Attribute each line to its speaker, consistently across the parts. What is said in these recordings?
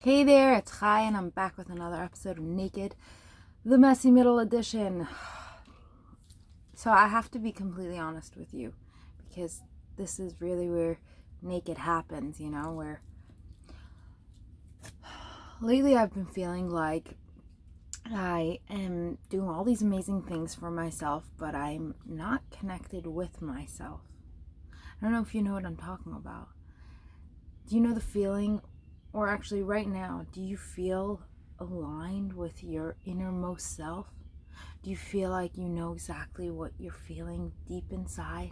Speaker 1: Hey there, it's Chaya, and I'm back with another episode of Naked, the Messy Middle Edition. So I have to be completely honest with you, because this is really where naked happens, where lately I've been feeling like I am doing all these amazing things for myself, but I'm not connected with myself. I don't know if you know what I'm talking about. Do you know the feeling? Or actually, right now, do you feel aligned with your innermost self? Do you feel like you know exactly what you're feeling deep inside?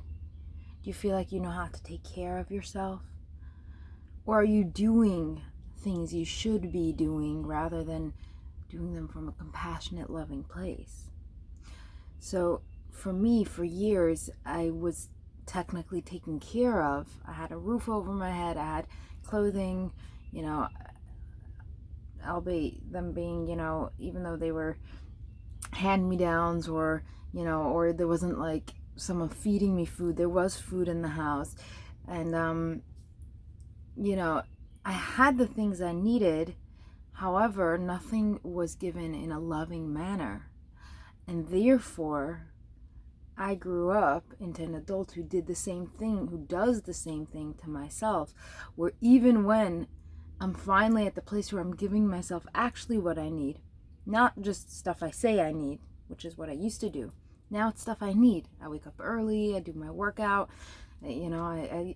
Speaker 1: Do you feel like you know how to take care of yourself? Or are you doing things you should be doing rather than doing them from a compassionate, loving place? So, for me, for years, I was technically taken care of. I had a roof over my head, I had clothing, albeit them being, even though they were hand-me-downs or there wasn't like someone feeding me food, there was food in the house. And, I had the things I needed. However, nothing was given in a loving manner. And therefore, I grew up into an adult who did the same thing, who does the same thing to myself, where even when I'm finally at the place where I'm giving myself actually what I need, not just stuff I say I need, which is what I used to do. Now it's stuff I need. I wake up early, I do my workout, I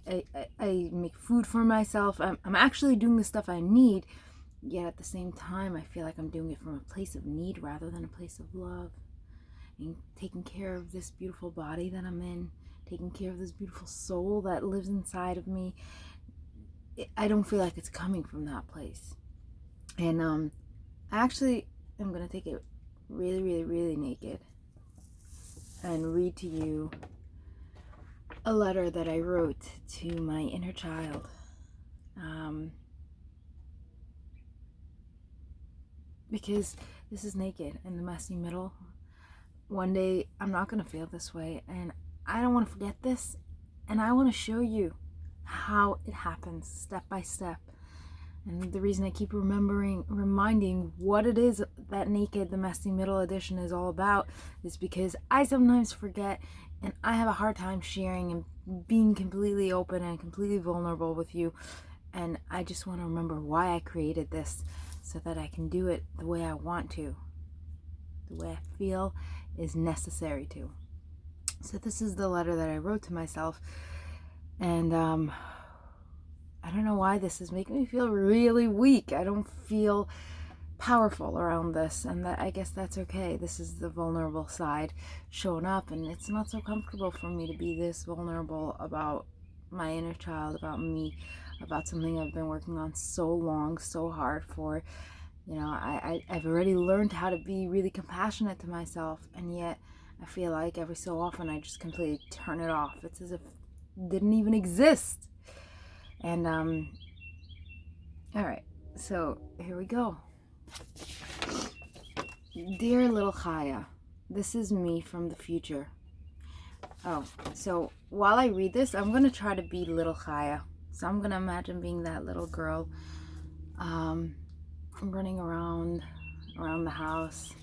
Speaker 1: make food for myself. I'm actually doing the stuff I need, yet at the same time, I feel like I'm doing it from a place of need rather than a place of love. And taking care of this beautiful body that I'm in, taking care of this beautiful soul that lives inside of me. I don't feel like it's coming from that place. And I actually am going to take it really, really, really naked and read to you a letter that I wrote to my inner child. Because this is naked in the messy middle. One day I'm not going to feel this way, and I don't want to forget this, and I want to show you how it happens step by step. And the reason I keep reminding what it is that Naked, the Messy Middle Edition is all about is because I sometimes forget, and I have a hard time sharing and being completely open and completely vulnerable with you. And I just want to remember why I created this so that I can do it the way I want to, the way I feel is necessary to. So this is the letter that I wrote to myself, and I don't know why this is making me feel really weak. I don't feel powerful around this, and I guess that's okay. This is the vulnerable side showing up, and it's not so comfortable for me to be this vulnerable about my inner child, about me, about something I've been working on so long, so hard for. I've already learned how to be really compassionate to myself, and yet I feel like every so often I just completely turn it off. It's as if it didn't even exist. And, alright, so here we go. Dear little Chaya, this is me from the future. Oh, so while I read this, I'm going to try to be little Chaya. So I'm going to imagine being that little girl, running around the house,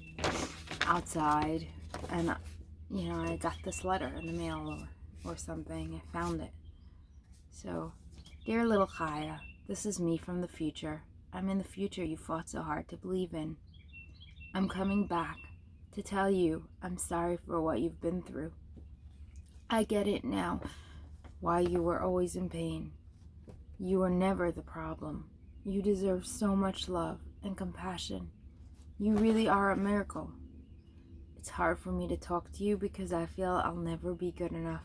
Speaker 1: outside, and I got this letter in the mail or something. I found it. So, dear little Chaya, this is me from the future. I'm in the future you fought so hard to believe in. I'm coming back to tell you I'm sorry for what you've been through. I get it now, why you were always in pain. You were never the problem. You deserve so much love and compassion. You really are a miracle. It's hard for me to talk to you because I feel I'll never be good enough.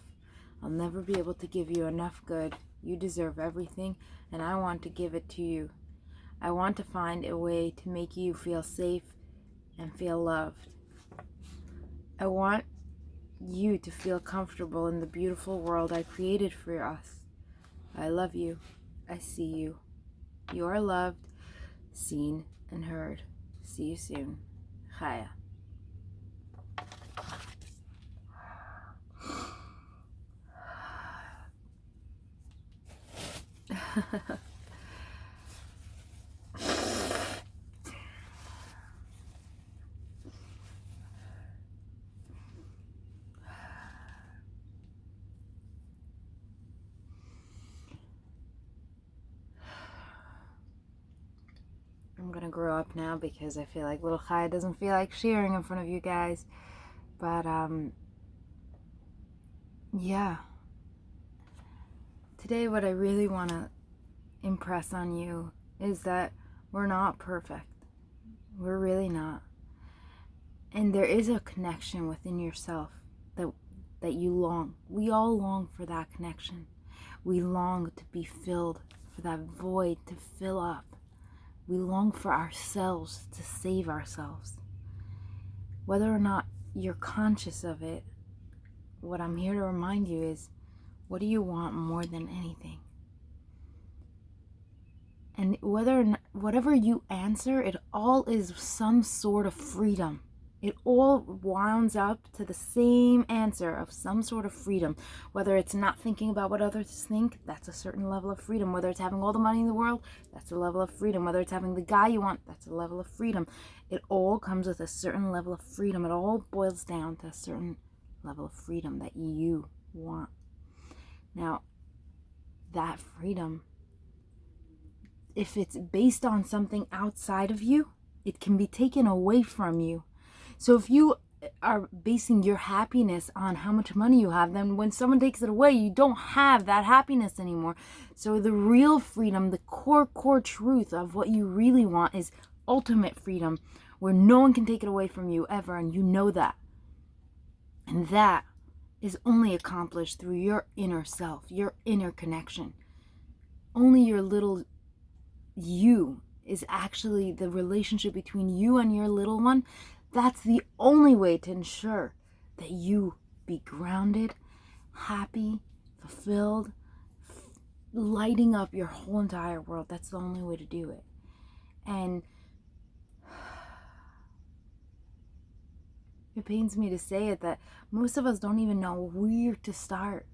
Speaker 1: I'll never be able to give you enough good. You deserve everything, and I want to give it to you. I want to find a way to make you feel safe and feel loved. I want you to feel comfortable in the beautiful world I created for us. I love you. I see you. You are loved, seen, and heard. See you soon. Chaya. I'm gonna grow up now because I feel like little Chaya doesn't feel like sharing in front of you guys. But yeah. Today what I really want to impress on you is that we're not perfect. We're really not. And there is a connection within yourself that you long. We all long for that connection. We long to be filled, for that void to fill up. We long for ourselves, to save ourselves. Whether or not you're conscious of it, what I'm here to remind you is, what do you want more than anything? And whatever you answer, it all is some sort of freedom. It all winds up to the same answer of some sort of freedom. Whether it's not thinking about what others think, that's a certain level of freedom. Whether it's having all the money in the world, that's a level of freedom. Whether it's having the guy you want, that's a level of freedom. It all comes with a certain level of freedom. It all boils down to a certain level of freedom that you want. Now, that freedom, if it's based on something outside of you, it can be taken away from you. So if you are basing your happiness on how much money you have, then when someone takes it away, you don't have that happiness anymore. So the real freedom, the core truth of what you really want is ultimate freedom, where no one can take it away from you ever, and you know that. And that is only accomplished through your inner self, your inner connection. Only your little you is actually the relationship between you and your little one. That's the only way to ensure that you be grounded, happy, fulfilled, lighting up your whole entire world. That's the only way to do it. And it pains me to say it that most of us don't even know where to start.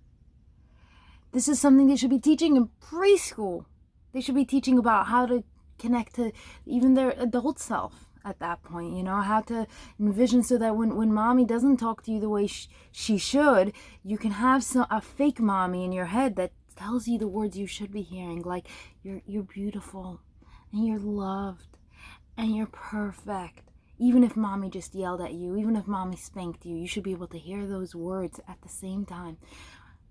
Speaker 1: This is something they should be teaching in preschool. They should be teaching about how to connect to even their adult self at that point, how to envision so that when mommy doesn't talk to you the way she should, you can have a fake mommy in your head that tells you the words you should be hearing, like you're beautiful and you're loved and you're perfect. Even if mommy just yelled at you, even if mommy spanked you, you should be able to hear those words at the same time.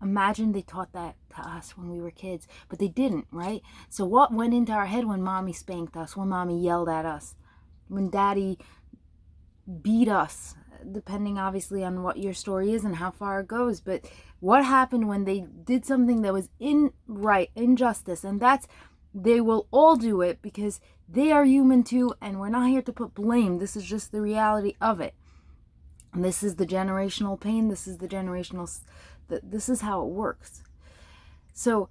Speaker 1: Imagine they taught that to us when we were kids, but they didn't, right? So what went into our head when mommy spanked us, when mommy yelled at us, when daddy beat us, depending obviously on what your story is and how far it goes. But what happened when they did something that was injustice? And that's, they will all do it because they are human too, and we're not here to put blame. This is just the reality of it. And this is the generational pain. This is the generational, this is how it works. So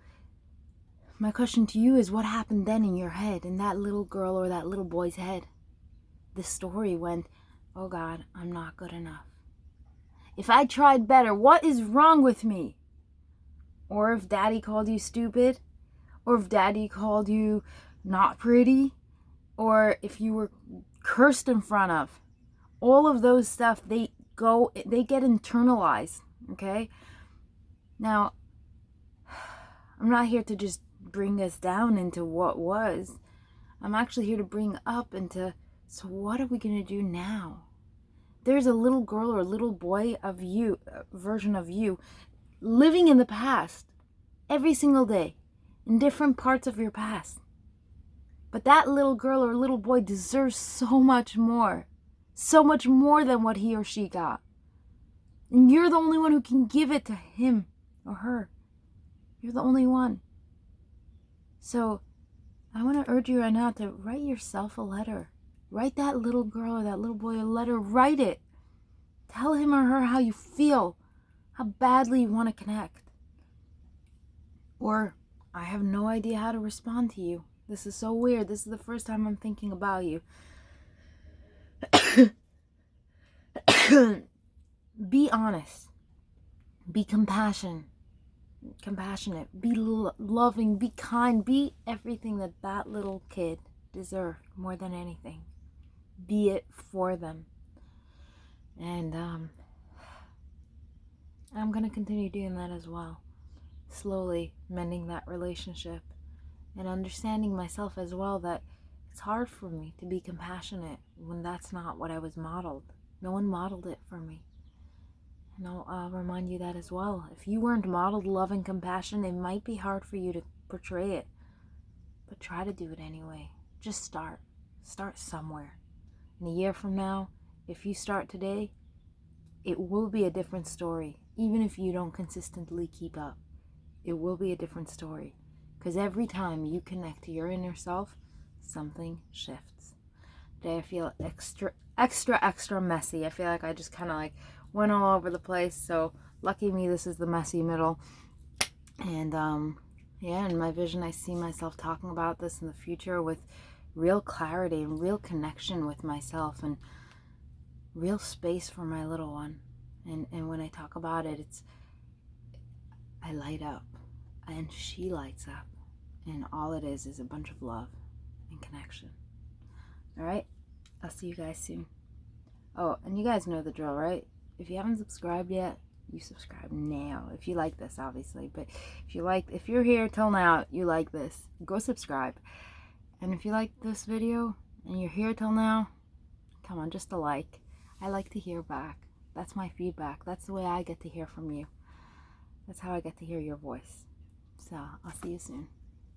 Speaker 1: my question to you is, what happened then in your head, in that little girl or that little boy's head? The story went, oh God, I'm not good enough. If I tried better, what is wrong with me? Or if daddy called you stupid, or if daddy called you not pretty, or if you were cursed in front of, all of those stuff, they get internalized, okay? Now, I'm not here to just bring us down into what was. I'm actually here to bring up into, so what are we going to do now? There's a little girl or a little boy of you, version of you, living in the past every single day, in different parts of your past. But that little girl or little boy deserves so much more than what he or she got. And you're the only one who can give it to him or her. You're the only one. So I want to urge you right now to write yourself a letter. Write that little girl or that little boy a letter. Write it. Tell him or her how you feel, how badly you want to connect. Or, I have no idea how to respond to you. This is so weird. This is the first time I'm thinking about you. Be honest. Be compassionate. Be loving. Be kind. Be everything that little kid deserved more than anything. Be it for them. And I'm going to continue doing that as well. Slowly mending that relationship. And understanding myself as well that It's hard for me to be compassionate when that's not what I was modeled. No one modeled it for me. And I'll remind you that as well. If you weren't modeled love and compassion, it might be hard for you to portray it. But try to do it anyway. Just start. Start somewhere. And a year from now, if you start today, it will be a different story. Even if you don't consistently keep up, it will be a different story. Because every time you connect to your inner self, something shifts. Today I feel extra messy. I feel like I just kind of like went all over the place. So lucky me, this is the messy middle. And yeah, in my vision I see myself talking about this in the future with real clarity and real connection with myself and real space for my little one. And when I talk about it, I light up and she lights up, and all it is a bunch of love and connection. All right, I'll see you guys soon. Oh, and you guys know the drill, right? If you haven't subscribed yet, you subscribe now. If you like this, obviously, but if you're here till now, you like this, go subscribe. And if you like this video and you're here till now, come on, just a like. I like to hear back. That's my feedback. That's the way I get to hear from you. That's how I get to hear your voice. So I'll see you soon.